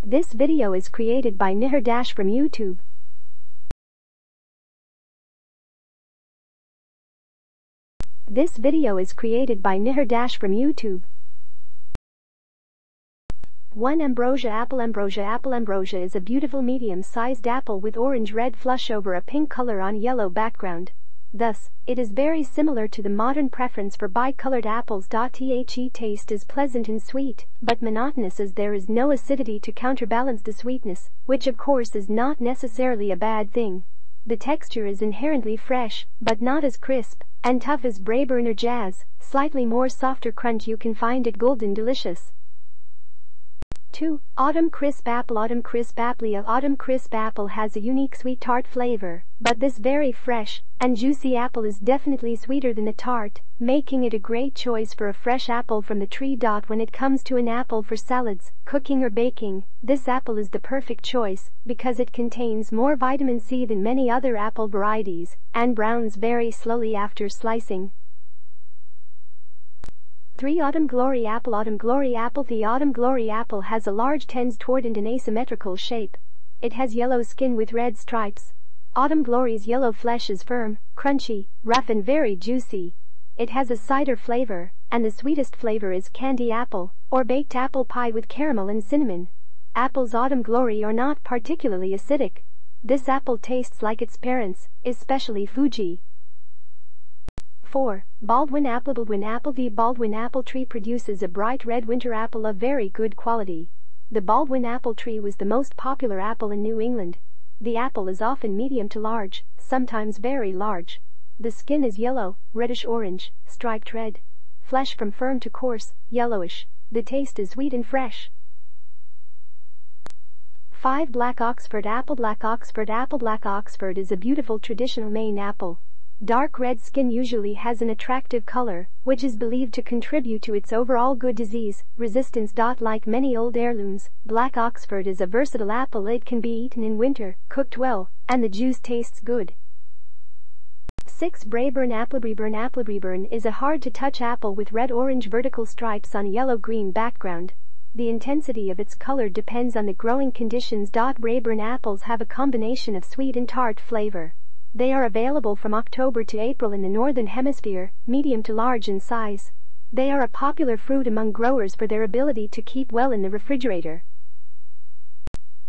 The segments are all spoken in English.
This video is created by Nihar from YouTube. This video is created by Nihar from YouTube. 1. Ambrosia Apple. Ambrosia Apple. Ambrosia is a beautiful medium-sized apple with orange-red flush over a pink color on yellow background. Thus, it is very similar to the modern preference for bicolored apples. The taste is pleasant and sweet, but monotonous as there is no acidity to counterbalance the sweetness, which of course is not necessarily a bad thing. The texture is inherently fresh, but not as crisp and tough as Braeburn or Jazz, slightly more softer crunch you can find at Golden Delicious. 2. Autumn Crisp Apple. Autumn Crisp Apple. Autumn Crisp Apple has a unique sweet tart flavor, but this very fresh and juicy apple is definitely sweeter than the tart, making it a great choice for a fresh apple from the tree. When it comes to an apple for salads, cooking or baking, this apple is the perfect choice because it contains more vitamin C than many other apple varieties and browns very slowly after slicing. 3. Autumn Glory Apple. Autumn Glory Apple. The Autumn Glory Apple has a large tends toward an asymmetrical shape. It has yellow skin with red stripes. Autumn Glory's yellow flesh is firm, crunchy, rough and very juicy. It has a cider flavor, and the sweetest flavor is candy apple, or baked apple pie with caramel and cinnamon. Apples Autumn Glory are not particularly acidic. This apple tastes like its parents, especially Fuji. 4. Baldwin Apple. Baldwin Apple. The Baldwin Apple tree produces a bright red winter apple of very good quality. The Baldwin Apple tree was the most popular apple in New England. The apple is often medium to large, sometimes very large. The skin is yellow, reddish-orange, striped red. Flesh from firm to coarse, yellowish. The taste is sweet and fresh. 5. Black Oxford Apple. Black Oxford Apple. Black Oxford is a beautiful traditional Maine apple. Dark red skin usually has an attractive color, which is believed to contribute to its overall good disease resistance. Like many old heirlooms, Black Oxford is a versatile apple. It can be eaten in winter, cooked well, and the juice tastes good. 6. Braeburn Apple. Braeburn Apple. Braeburn is a hard-to-touch apple with red-orange vertical stripes on a yellow-green background. The intensity of its color depends on the growing conditions. Braeburn apples have a combination of sweet and tart flavor. They are available from October to April in the Northern Hemisphere, medium to large in size. They are a popular fruit among growers for their ability to keep well in the refrigerator.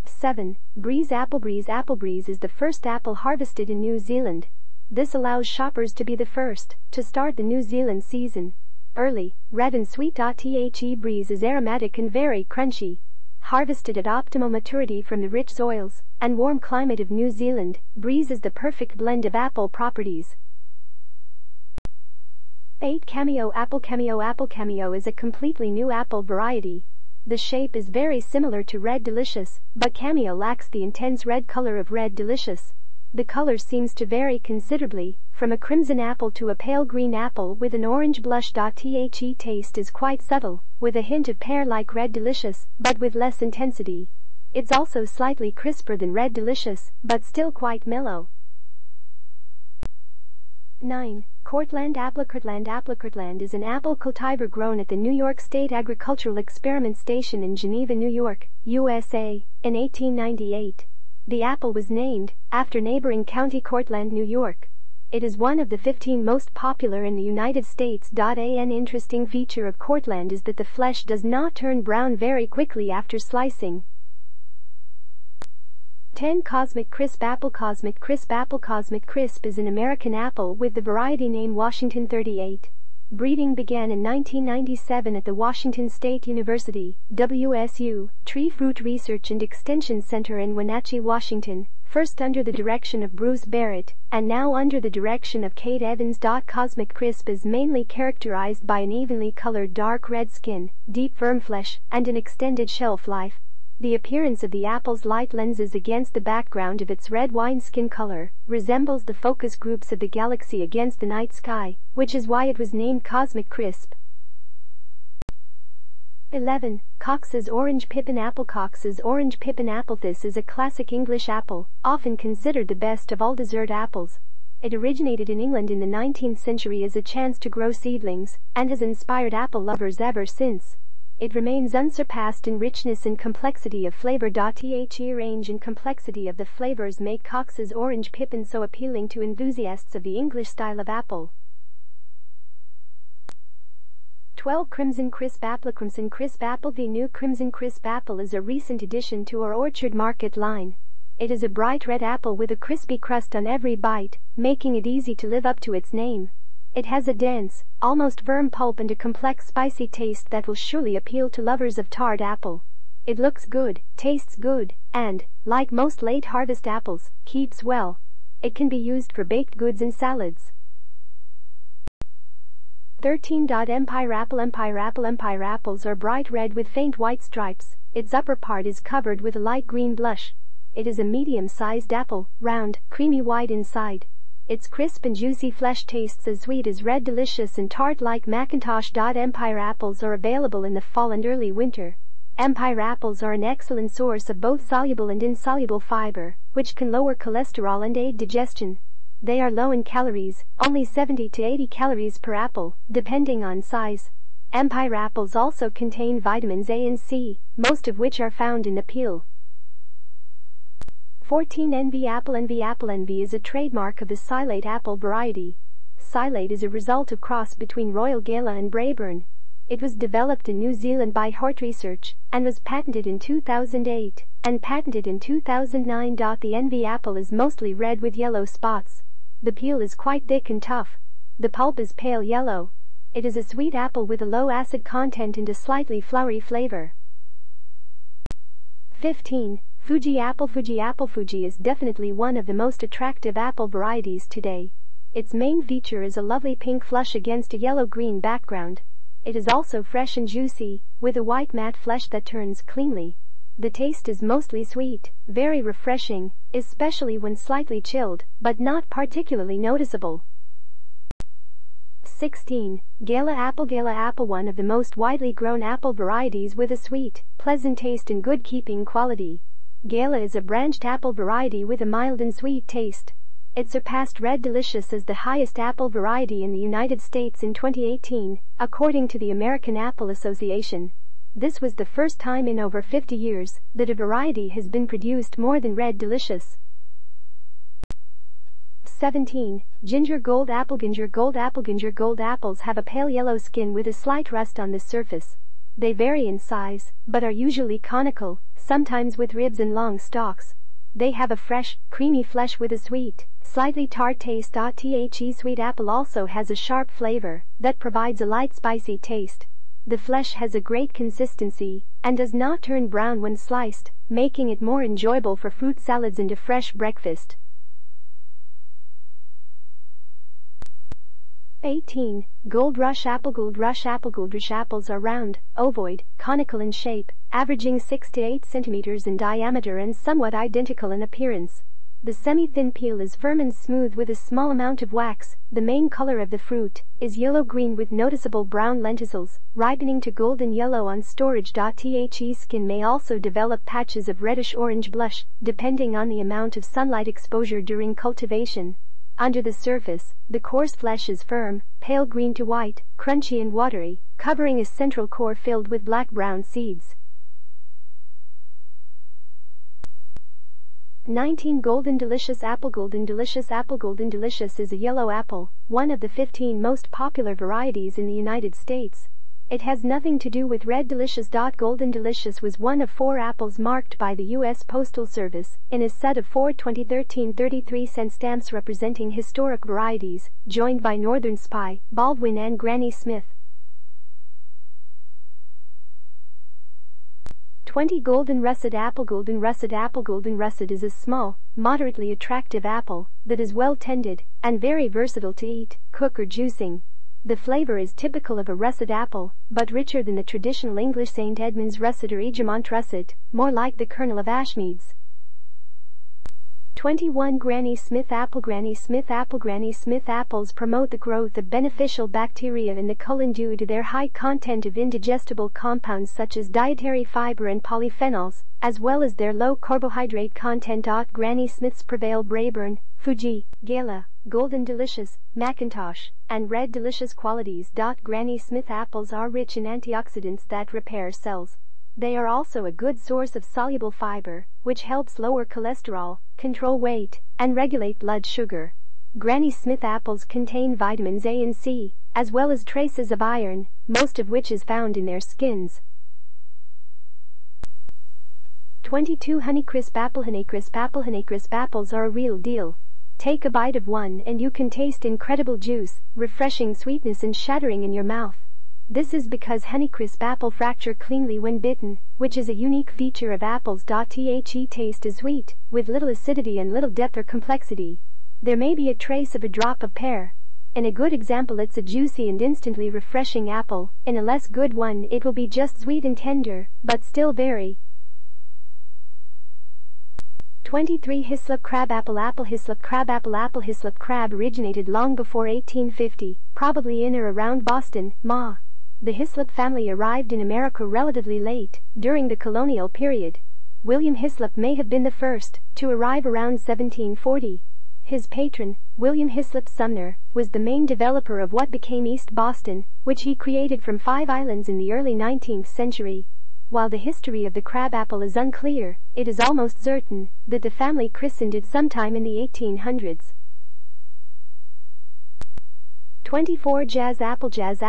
7. Breeze Apple. Breeze Apple. Breeze is the first apple harvested in New Zealand. This allows shoppers to be the first to start the New Zealand season early, red and sweet. Breeze is aromatic and very crunchy. Harvested at optimal maturity from the rich soils and warm climate of New Zealand, Breeze is the perfect blend of apple properties. 8. Cameo Apple. Cameo Apple. Cameo is a completely new apple variety. The shape is very similar to Red Delicious, but Cameo lacks the intense red color of Red Delicious. The color seems to vary considerably, from a crimson apple to a pale green apple with an orange blush. Taste is quite subtle, with a hint of pear like Red Delicious, but with less intensity. It's also slightly crisper than Red Delicious, but still quite mellow. 9. Courtland Apple. Courtland Apple. Courtland is an apple cultivar grown at the New York State Agricultural Experiment Station in Geneva, New York, USA, in 1898. The apple was named after neighboring county Courtland, New York. It is one of the 15 most popular in the United States. An interesting feature of Courtland is that the flesh does not turn brown very quickly after slicing. 10. Cosmic Crisp Apple. Cosmic Crisp Apple. Cosmic Crisp is an American apple with the variety name Washington 38. Breeding began in 1997 at the Washington State University, WSU, Tree Fruit Research and Extension Center in Wenatchee, Washington, first under the direction of Bruce Barrett, and now under the direction of Kate Evans. Cosmic Crisp is mainly characterized by an evenly colored dark red skin, deep firm flesh, and an extended shelf life. The appearance of the apple's light lenses against the background of its red wine skin color resembles the focus groups of the galaxy against the night sky, which is why it was named Cosmic Crisp. 11. Cox's Orange Pippin Apple. Cox's Orange Pippin Apple. This is a classic English apple, often considered the best of all dessert apples. It originated in England in the 19th century as a chance to grow seedlings, and has inspired apple lovers ever since. It remains unsurpassed in richness and complexity of flavor. The range and complexity of the flavors make Cox's orange pippin so appealing to enthusiasts of the English style of apple. 12. Crimson Crisp Apple. Crimson Crisp Apple. The new Crimson Crisp Apple is a recent addition to our Orchard Market line. It is a bright red apple with a crispy crust on every bite, making it easy to live up to its name. It has a dense, almost firm pulp and a complex spicy taste that will surely appeal to lovers of tart apple. It looks good, tastes good, and, like most late harvest apples, keeps well. It can be used for baked goods and salads. 13. Empire Apple. Empire Apple. Empire apples are bright red with faint white stripes. Its upper part is covered with a light green blush. It is a medium-sized apple, round, creamy white inside. Its crisp and juicy flesh tastes as sweet as red delicious and tart like Macintosh. Empire apples are available in the fall and early winter. Empire apples are an excellent source of both soluble and insoluble fiber, which can lower cholesterol and aid digestion. They are low in calories, only 70 to 80 calories per apple, depending on size. Empire apples also contain vitamins A and C, most of which are found in the peel. 14. Envy Apple. Envy Apple. Envy is a trademark of the Silate apple variety. Silate is a result of cross between Royal Gala and Braeburn. It was developed in New Zealand by Hort Research, and was patented in 2008, and patented in 2009. The Envy apple is mostly red with yellow spots. The peel is quite thick and tough. The pulp is pale yellow. It is a sweet apple with a low acid content and a slightly flowery flavor. 15. Fuji Apple. Fuji Apple. Fuji is definitely one of the most attractive apple varieties today. Its main feature is a lovely pink flush against a yellow-green background. It is also fresh and juicy, with a white matte flesh that turns cleanly. The taste is mostly sweet, very refreshing, especially when slightly chilled, but not particularly noticeable. 16. Gala Apple. Gala Apple. One of the most widely grown apple varieties with a sweet, pleasant taste and good keeping quality. Gala is a branched apple variety with a mild and sweet taste. It surpassed Red Delicious as the highest apple variety in the United States in 2018, according to the American Apple Association. This was the first time in over 50 years that a variety has been produced more than Red Delicious. 17. Ginger Gold Apple. Ginger Gold Apple. Ginger Gold apples have a pale yellow skin with a slight rust on the surface. They vary in size, but are usually conical, sometimes with ribs and long stalks. They have a fresh, creamy flesh with a sweet, slightly tart taste. The sweet apple also has a sharp flavor that provides a light spicy taste. The flesh has a great consistency and does not turn brown when sliced, making it more enjoyable for fruit salads and a fresh breakfast. 18. Gold Rush Apple. Gold Rush Apple. Gold Rush apples are round, ovoid, conical in shape, averaging 6 to 8 centimeters in diameter and somewhat identical in appearance. The semi-thin peel is firm and smooth with a small amount of wax. The main color of the fruit is yellow-green with noticeable brown lenticels, ripening to golden yellow on storage. The skin may also develop patches of reddish-orange blush, depending on the amount of sunlight exposure during cultivation. Under the surface, the coarse flesh is firm, pale green to white, crunchy and watery, covering a central core filled with black-brown seeds. 19. Golden Delicious Apple. Golden Delicious Apple. Golden Delicious is a yellow apple, one of the 15 most popular varieties in the United States. It has nothing to do with Red Delicious. Golden Delicious was one of 4 apples marked by the U.S. Postal Service in a set of 4 2013 33-cent stamps representing historic varieties, joined by Northern Spy, Baldwin and Granny Smith. 20. Golden Russet Apple. Golden Russet Apple. Golden Russet is a small, moderately attractive apple that is well tended and very versatile to eat, cook or juicing. The flavor is typical of a russet apple, but richer than the traditional English St. Edmund's russet or Egmont russet, more like the kernel of Ashmead's. 21. Granny Smith Apple. Granny Smith Apple. Granny Smith apples promote the growth of beneficial bacteria in the colon due to their high content of indigestible compounds such as dietary fiber and polyphenols, as well as their low carbohydrate content. Granny Smiths prevail. Braeburn, Fuji, Gala, Golden Delicious, Macintosh, and Red Delicious qualities. Granny Smith apples are rich in antioxidants that repair cells. They are also a good source of soluble fiber, which helps lower cholesterol, control weight, and regulate blood sugar. Granny Smith apples contain vitamins A and C, as well as traces of iron, most of which is found in their skins. 22 Honeycrisp Apple. Honeycrisp apples are a real deal. Take a bite of one and you can taste incredible juice, refreshing sweetness and shattering in your mouth. This is because Honeycrisp apple fracture cleanly when bitten, which is a unique feature of apples. The taste is sweet, with little acidity and little depth or complexity. There may be a trace of a drop of pear. In a good example it's a juicy and instantly refreshing apple. In a less good one it will be just sweet and tender, but still very. 23 Hislop Crab Apple. Hislop Crab Apple. Hislop crab originated long before 1850, probably in or around Boston, Ma. The Hislop family arrived in America relatively late, during the colonial period. William Hislop may have been the first to arrive around 1740. His patron, William Hislop Sumner, was the main developer of what became East Boston, which he created from 5 islands in the early 19th century. While the history of the crab apple is unclear, it is almost certain that the family christened it sometime in the 1800s. 24 Jazz Apple. Jazz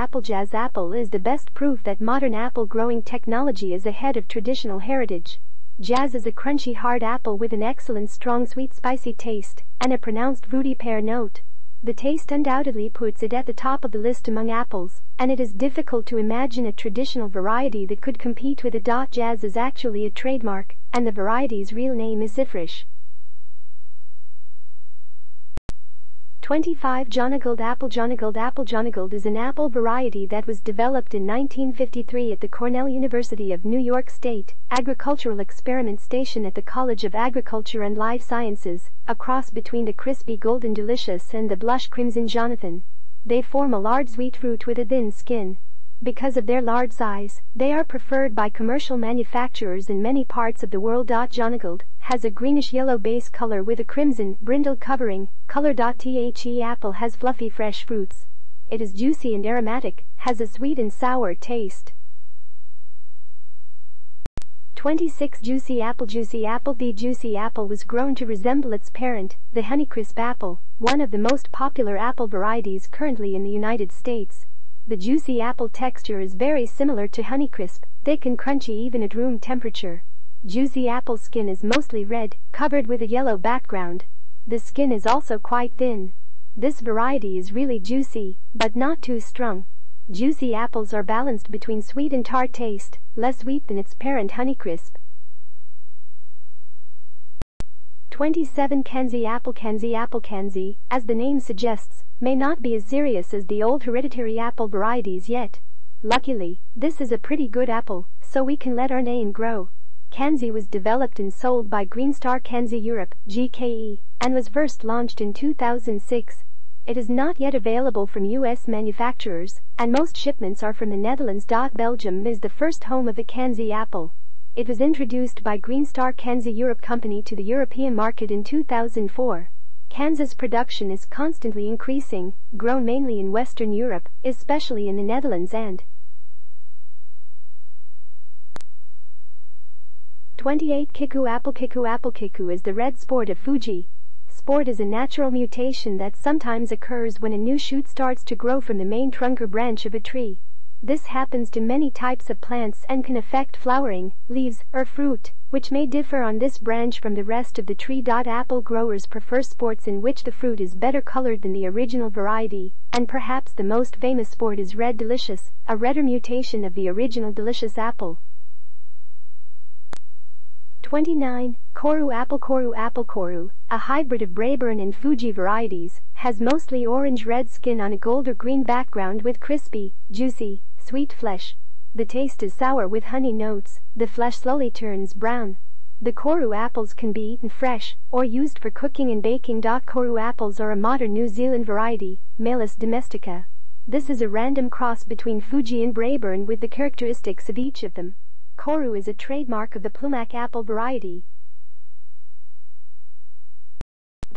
Apple is the best proof that modern apple growing technology is ahead of traditional heritage. Jazz is a crunchy hard apple with an excellent strong sweet spicy taste and a pronounced fruity pear note. The taste undoubtedly puts it at the top of the list among apples, and it is difficult to imagine a traditional variety that could compete with it. Jazz is actually a trademark, and the variety's real name is Ifrish. 25 Jonageld Apple. Jonageld is an apple variety that was developed in 1953 at the Cornell University of New York State Agricultural Experiment Station at the College of Agriculture and Life Sciences, a cross between the crispy Golden Delicious and the blush Crimson Jonathan. They form a large sweet fruit with a thin skin. Because of their large size, they are preferred by commercial manufacturers in many parts of the world. Jonageld has a greenish-yellow base color with a crimson, brindle covering color. The apple has fluffy fresh fruits. It is juicy and aromatic, has a sweet and sour taste. 26 Juicy Apple. The juicy apple was grown to resemble its parent, the Honeycrisp apple, one of the most popular apple varieties currently in the United States. The juicy apple texture is very similar to Honeycrisp, thick and crunchy even at room temperature. Juicy apple skin is mostly red, covered with a yellow background. The skin is also quite thin. This variety is really juicy, but not too strong. Juicy apples are balanced between sweet and tart taste, less sweet than its parent Honeycrisp. 27 Kanzi Apple. Kanzi, as the name suggests, may not be as serious as the old hereditary apple varieties yet. Luckily, this is a pretty good apple, so we can let our name grow. Kanzi was developed and sold by Green Star Kanzi Europe, GKE, and was first launched in 2006. It is not yet available from U.S. manufacturers, and most shipments are from the Netherlands. Belgium is the first home of the Kanzi apple. It was introduced by Green Star Kanzi Europe Company to the European market in 2004. Kanzi's production is constantly increasing, grown mainly in Western Europe, especially in the Netherlands and 28 Kiku Apple. Kiku is the red sport of Fuji. Sport is a natural mutation that sometimes occurs when a new shoot starts to grow from the main trunk or branch of a tree. This happens to many types of plants and can affect flowering, leaves, or fruit, which may differ on this branch from the rest of the tree. Apple growers prefer sports in which the fruit is better colored than the original variety, and perhaps the most famous sport is Red Delicious, a redder mutation of the original Delicious apple. 29. Koru Apple. Koru, a hybrid of Braeburn and Fuji varieties, has mostly orange-red skin on a gold or green background with crispy, juicy, sweet flesh. The taste is sour with honey notes. The flesh slowly turns brown. The Koru apples can be eaten fresh or used for cooking and baking. Koru apples are a modern New Zealand variety, Malus domestica. This is a random cross between Fuji and Braeburn with the characteristics of each of them. Koru is a trademark of the Plumac apple variety.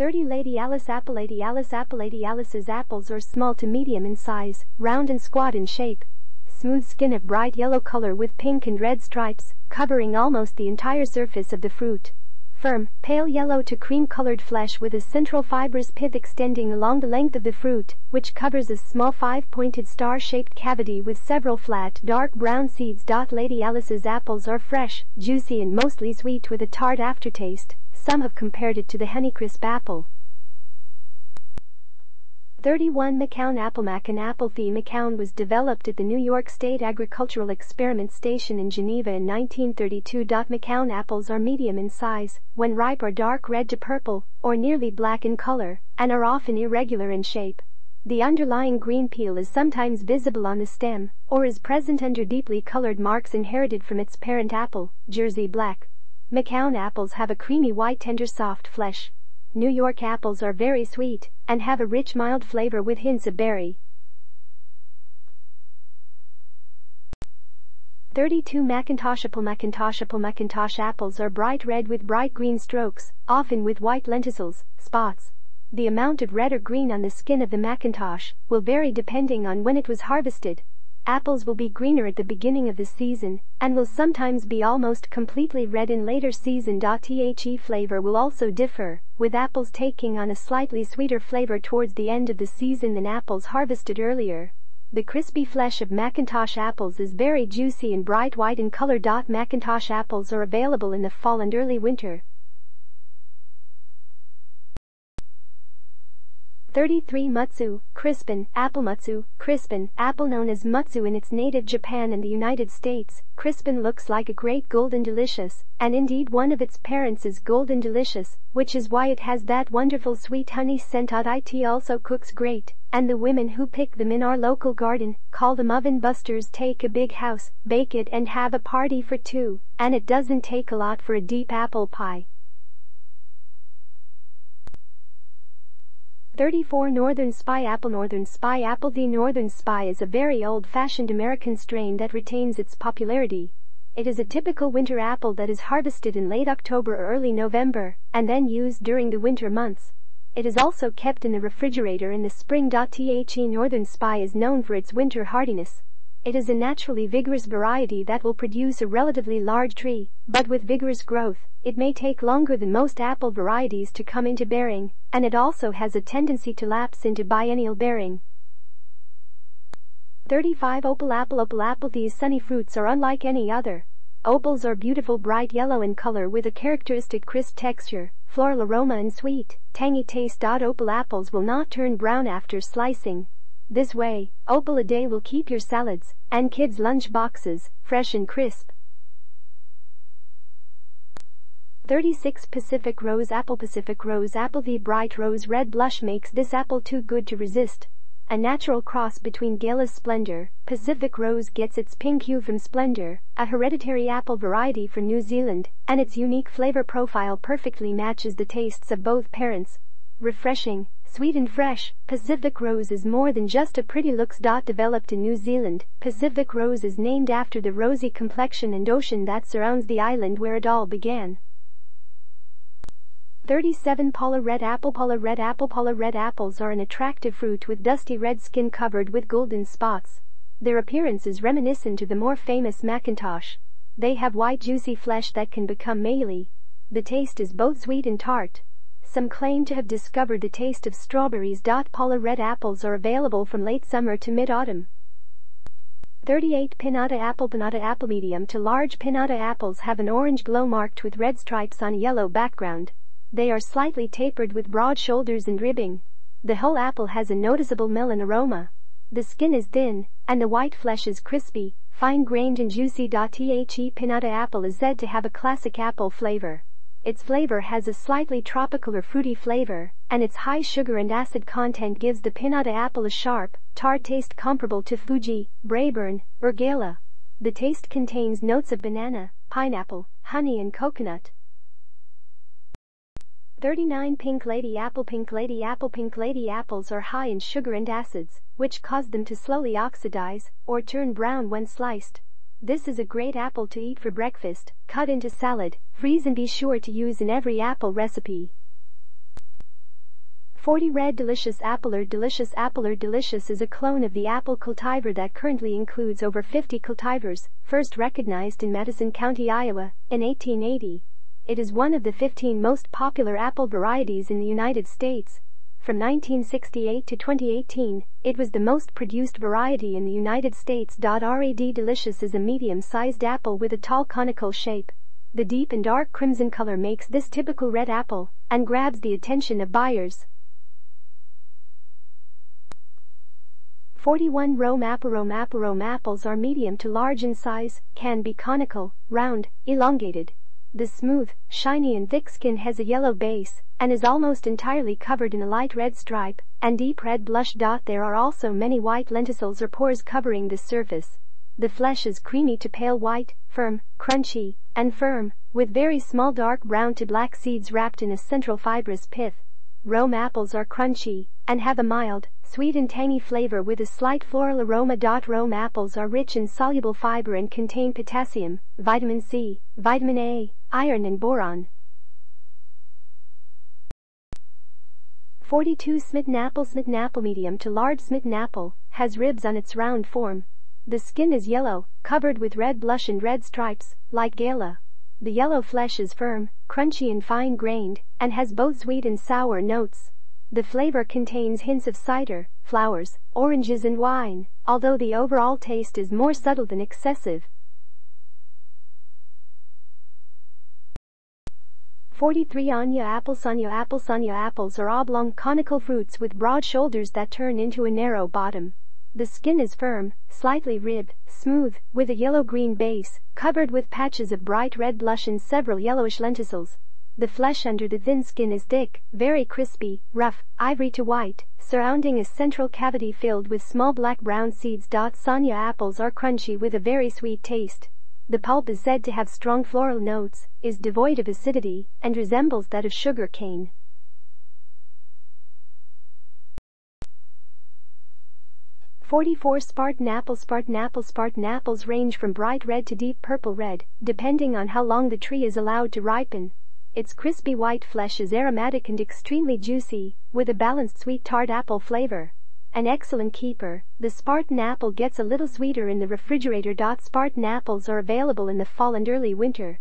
30 Lady Alice Apple. Lady Alice Apple. Lady Alice's apples are small to medium in size, round and squat in shape. Smooth skin of bright yellow color with pink and red stripes, covering almost the entire surface of the fruit. Firm, pale yellow to cream-colored flesh with a central fibrous pith extending along the length of the fruit, which covers a small five-pointed star-shaped cavity with several flat, dark brown seeds. Lady Alice's apples are fresh, juicy and mostly sweet with a tart aftertaste. Some have compared it to the Honeycrisp apple. 31 McCown Apple. McCown Apple. The McCown was developed at the New York State Agricultural Experiment Station in Geneva in 1932. McCown apples are medium in size, when ripe are dark red to purple, or nearly black in color, and are often irregular in shape. The underlying green peel is sometimes visible on the stem, or is present under deeply colored marks inherited from its parent apple, Jersey black. McCown apples have a creamy white tender soft flesh. New York apples are very sweet, and have a rich mild flavor with hints of berry. 32 McIntosh Apple. McIntosh Apple. McIntosh apples are bright red with bright green strokes, often with white lenticels, spots. The amount of red or green on the skin of the McIntosh will vary depending on when it was harvested. Apples will be greener at the beginning of the season, and will sometimes be almost completely red in later season. The flavor will also differ, with apples taking on a slightly sweeter flavor towards the end of the season than apples harvested earlier. The crispy flesh of McIntosh apples is very juicy and bright white in color. McIntosh apples are available in the fall and early winter. 33 Mutsu, Crispin, Apple. Mutsu, Crispin, apple known as Mutsu in its native Japan and the United States. Crispin looks like a great Golden Delicious, and indeed one of its parents is Golden Delicious, which is why it has that wonderful sweet honey scent. It also cooks great, and the women who pick them in our local garden call them oven busters. Take a big house, bake it and have a party for two, and it doesn't take a lot for a deep apple pie. 34 Northern Spy Apple. Northern Spy Apple. The Northern Spy is a very old-fashioned American strain that retains its popularity. It is a typical winter apple that is harvested in late October or early November, and then used during the winter months. It is also kept in the refrigerator in the spring. Northern Spy is known for its winter hardiness. It is a naturally vigorous variety that will produce a relatively large tree, but with vigorous growth, it may take longer than most apple varieties to come into bearing, and it also has a tendency to lapse into biennial bearing. 35 Opal Apple. Opal Apple. These sunny fruits are unlike any other. Opals are beautiful bright yellow in color with a characteristic crisp texture, floral aroma and sweet, tangy taste. Opal apples will not turn brown after slicing. This way, opal a day will keep your salads and kids' lunch boxes fresh and crisp. 36 Pacific Rose Apple. Pacific Rose Apple. The bright rose red blush makes this apple too good to resist. A natural cross between Gala's Splendor, Pacific Rose gets its pink hue from Splendor, a hereditary apple variety from New Zealand, and its unique flavor profile perfectly matches the tastes of both parents. Refreshing, sweet and fresh, Pacific Rose is more than just a pretty looks. Developed in New Zealand, Pacific Rose is named after the rosy complexion and ocean that surrounds the island where it all began. 37 Paula Red Apple. Paula Red Apple. Paula Red apples are an attractive fruit with dusty red skin covered with golden spots. Their appearance is reminiscent to the more famous McIntosh. They have white juicy flesh that can become mealy. The taste is both sweet and tart. Some claim to have discovered the taste of strawberries. Paula Red apples are available from late summer to mid-autumn. 38 Pinata Apple. Pinata Apple. Medium to large Pinata apples have an orange glow marked with red stripes on a yellow background. They are slightly tapered with broad shoulders and ribbing. The whole apple has a noticeable melon aroma. The skin is thin, and the white flesh is crispy, fine-grained and juicy. Pinata apple is said to have a classic apple flavor. Its flavor has a slightly tropical or fruity flavor, and its high sugar and acid content gives the Pinata apple a sharp, tart taste comparable to Fuji, Braeburn, or Gala. The taste contains notes of banana, pineapple, honey and coconut. 39 Pink Lady Apple. Pink Lady Apple. Pink Lady apples are high in sugar and acids, which cause them to slowly oxidize or turn brown when sliced. This is a great apple to eat for breakfast, cut into salad, freeze and be sure to use in every apple recipe. 40 Red Delicious Apple or Delicious Apple or Delicious is a clone of the apple cultivar that currently includes over 50 cultivars, first recognized in Madison County, Iowa, in 1880. It is one of the 15 most popular apple varieties in the United States. From 1968 to 2018, it was the most produced variety in the United States. Red Delicious is a medium-sized apple with a tall conical shape. The deep and dark crimson color makes this typical red apple and grabs the attention of buyers. 41 Rome Apple. Rome apples are medium to large in size, can be conical, round, elongated. The smooth, shiny and thick skin has a yellow base and is almost entirely covered in a light red stripe and deep red blush. There are also many white lenticels or pores covering this surface. The flesh is creamy to pale white, firm, crunchy, and firm, with very small dark brown to black seeds wrapped in a central fibrous pith. Rome apples are crunchy and have a mild, sweet and tangy flavor with a slight floral aroma. Rome apples are rich in soluble fiber and contain potassium, vitamin C, vitamin A, iron and boron. 42 Smitten Apple. Smitten apple. Medium to large smitten apple has ribs on its round form. The skin is yellow, covered with red blush and red stripes, like gala. The yellow flesh is firm, crunchy and fine-grained, and has both sweet and sour notes. The flavor contains hints of cider, flowers, oranges and wine, although the overall taste is more subtle than excessive. 43 Annle Apple. Annle apples are oblong conical fruits with broad shoulders that turn into a narrow bottom. The skin is firm, slightly ribbed, smooth, with a yellow-green base, covered with patches of bright red blush and several yellowish lenticels. The flesh under the thin skin is thick, very crispy, rough, ivory to white, surrounding a central cavity filled with small black-brown seeds. Annle apples are crunchy with a very sweet taste. The pulp is said to have strong floral notes, is devoid of acidity, and resembles that of sugar cane. 44 Spartan Apple. Spartan apples range from bright red to deep purple red, depending on how long the tree is allowed to ripen. Its crispy white flesh is aromatic and extremely juicy, with a balanced sweet tart apple flavor. An excellent keeper, the Spartan apple gets a little sweeter in the refrigerator. Spartan apples are available in the fall and early winter.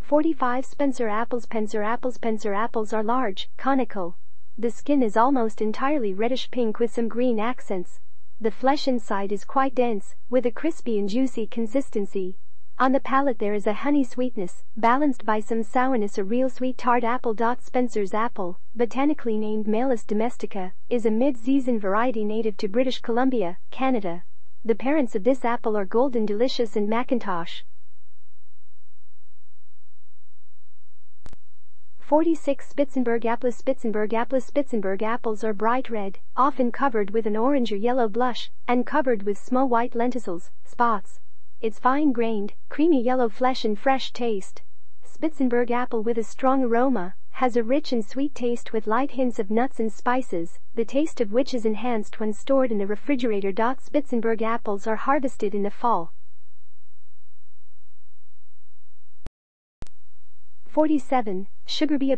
45 Spencer Apples. Spencer apples are large, conical. The skin is almost entirely reddish-pink with some green accents. The flesh inside is quite dense, with a crispy and juicy consistency. On the palate there is a honey sweetness, balanced by some sourness. A real sweet tart apple. Spencer's apple, botanically named Malus domestica, is a mid-season variety native to British Columbia, Canada. The parents of this apple are Golden Delicious and Macintosh. 46 Spizenburg Apple. Spizenburg apples are bright red, often covered with an orange or yellow blush, and covered with small white lenticels, spots. Its fine-grained, creamy yellow flesh and fresh taste. Spizenburg apple with a strong aroma, has a rich and sweet taste with light hints of nuts and spices, the taste of which is enhanced when stored in the refrigerator. Spizenburg apples are harvested in the fall. 47 Sugar Bee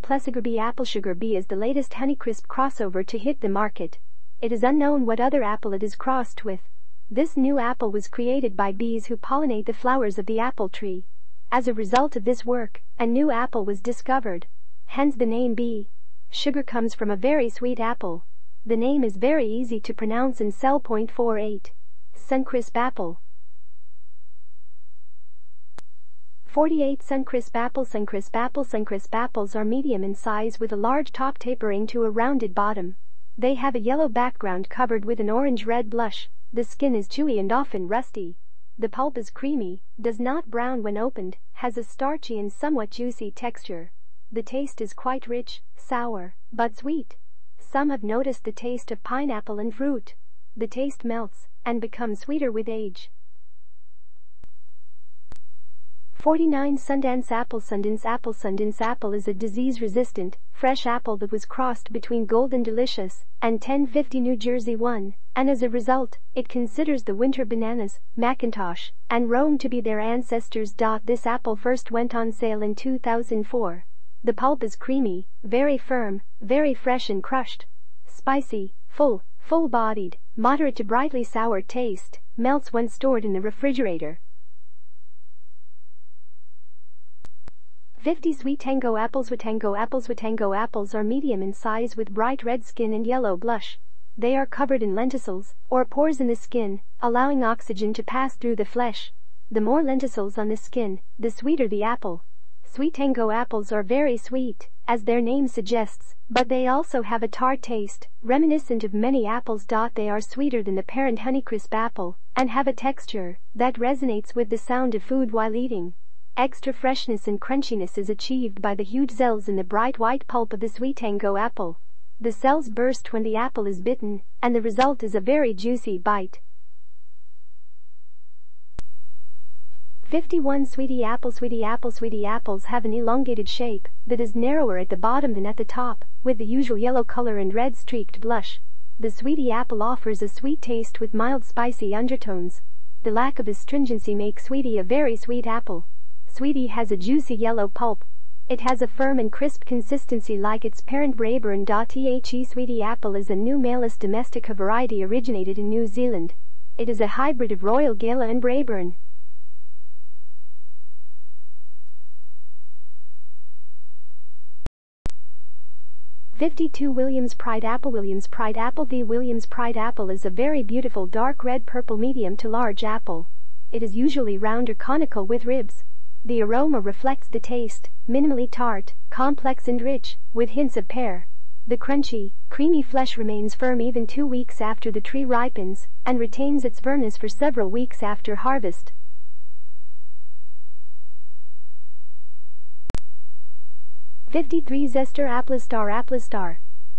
Apple. Sugar Bee is the latest Honeycrisp crossover to hit the market. It is unknown what other apple it is crossed with. This new apple was created by bees who pollinate the flowers of the apple tree. As a result of this work, a new apple was discovered. Hence the name Bee. Sugar comes from a very sweet apple. The name is very easy to pronounce and sell. 48 Suncrisp Apple. 48 Suncrisp Apple. Suncrisp apples are medium in size with a large top tapering to a rounded bottom. They have a yellow background covered with an orange-red blush. The skin is chewy and often rusty. The pulp is creamy, does not brown when opened, has a starchy and somewhat juicy texture. The taste is quite rich, sour, but sweet. Some have noticed the taste of pineapple and fruit. The taste melts and becomes sweeter with age. 49 Sundance Apple. Sundance apple is a disease-resistant, fresh apple that was crossed between Golden Delicious and 1050 New Jersey 1, and as a result, it considers the winter bananas, Macintosh, and Rome to be their ancestors. This apple first went on sale in 2004. The pulp is creamy, very firm, very fresh and crushed. Spicy, full-bodied, moderate to brightly sour taste, melts when stored in the refrigerator. 50 Sweet Tango Apples. Tango apples are medium in size with bright red skin and yellow blush. They are covered in lenticels, or pores in the skin, allowing oxygen to pass through the flesh. The more lenticels on the skin, the sweeter the apple. Sweet Tango apples are very sweet, as their name suggests, but they also have a tart taste, reminiscent of many apples. They are sweeter than the parent Honeycrisp apple, and have a texture that resonates with the sound of food while eating. Extra freshness and crunchiness is achieved by the huge cells in the bright white pulp of the Sweet Tango apple. The cells burst when the apple is bitten, and the result is a very juicy bite. 51 Sweetie Apple. Sweetie apples have an elongated shape that is narrower at the bottom than at the top, with the usual yellow color and red streaked blush. The Sweetie apple offers a sweet taste with mild spicy undertones. The lack of astringency makes Sweetie a very sweet apple. Sweetie has a juicy yellow pulp. It has a firm and crisp consistency like its parent Braeburn. The Sweetie apple is a new Malus domestica variety originated in New Zealand. It is a hybrid of Royal Gala and Braeburn. 52 Williams Pride Apple. The Williams Pride apple is a very beautiful dark red purple medium to large apple. It is usually round or conical with ribs. The aroma reflects the taste, minimally tart, complex and rich, with hints of pear. The crunchy, creamy flesh remains firm even 2 weeks after the tree ripens, and retains its firmness for several weeks after harvest. 53 Zester Apple.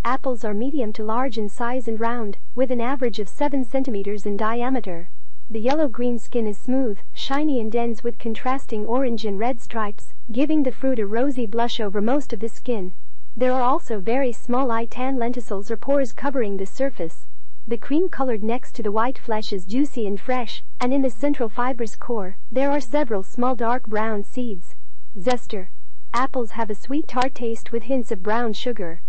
Apples are medium to large in size and round, with an average of 7 centimeters in diameter. The yellow-green skin is smooth, shiny and dense with contrasting orange and red stripes, giving the fruit a rosy blush over most of the skin. There are also very small tan lenticels or pores covering the surface. The cream-colored next to the white flesh is juicy and fresh, and in the central fibrous core, there are several small dark brown seeds. Zester apples have a sweet tart taste with hints of brown sugar.